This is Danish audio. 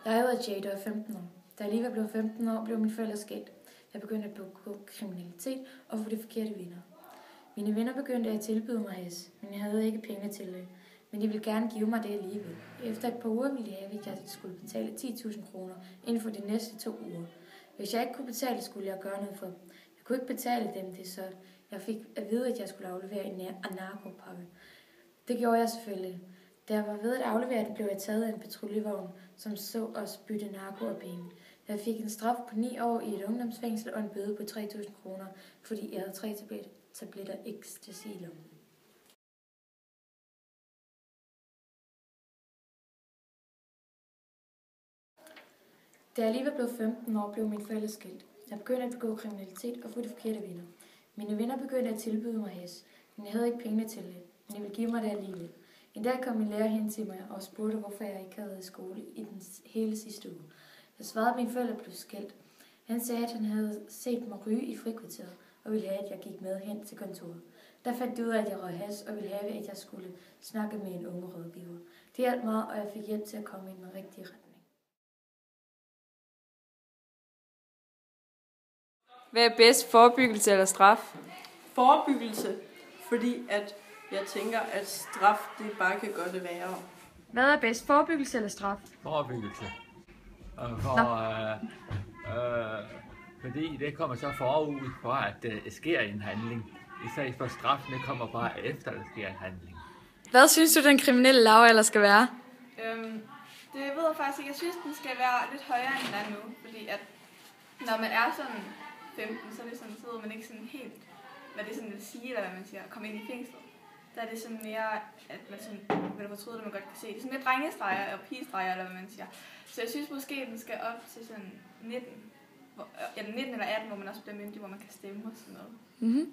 Jeg hedder Jade og er 15 år. Da jeg lige var blevet 15 år, blev mine forældre skilt. Jeg begyndte at begå kriminalitet og få de forkerte venner. Mine venner begyndte at tilbyde mig hash, men jeg havde ikke penge til det. Men de ville gerne give mig det alligevel. Efter et par uger ville de have, at jeg skulle betale 10.000 kroner inden for de næste 2 uger. Hvis jeg ikke kunne betale, skulle jeg gøre noget for dem. Jeg kunne ikke betale dem det, så jeg fik at vide, at jeg skulle aflevere en narkopakke. Det gjorde jeg selvfølgelig. Da jeg var ved at aflevere det, blev jeg taget af en patruljevogn, som så os bytte narko og penge. Jeg fik en straf på 9 år i et ungdomsfængsel og en bøde på 3.000 kroner, fordi jeg havde 3 tabletter ecstasy i lommen. Da jeg lige var blevet 15 år, blev mine forældre skilt. Jeg begyndte at begå kriminalitet og få de forkerte venner. Mine venner begyndte at tilbyde mig hash, men jeg havde ikke penge til det, men de ville give mig det alligevel. En dag kom min lærer hen til mig og spurgte, hvorfor jeg ikke havde været i skole i den hele sidste uge. Jeg svarede, at mine forældre blev skilt. Han sagde, at han havde set mig ryge i frikvarteret og ville have, at jeg gik med hen til kontoret. Der fandt de ud af, at jeg røg hash og ville have, at jeg skulle snakke med en unge rådgiver. Det hjalp mig, og jeg fik hjælp til at komme i den rigtige retning. Hvad er bedst, forebyggelse eller straf? Forebyggelse, fordi at jeg tænker, at straf det bare kan gøre det værre. Hvad er bedst, forebyggelse eller straf? Forebyggelse. Fordi det kommer så forud for, at det sker en handling. I stedet for straffen, det kommer bare efter, at der sker en handling. Hvad synes du, den kriminelle lavalder skal være? Det ved jeg faktisk ikke. Jeg synes, den skal være lidt højere end den er nu. Fordi at når man er sådan 15, så er det sådan, så ved man ikke sådan helt, hvad det sådan vil sige, eller hvad man siger, at komme ind i fængslet. Der er det sådan mere, at man sådan, vil fortryde, at man godt kan se. Det er sådan mere drengestreger og pigestreger, eller hvad man siger. Så jeg synes måske, at den skal op til sådan 19 eller 18, hvor man også bliver myndig, hvor man kan stemme og sådan noget.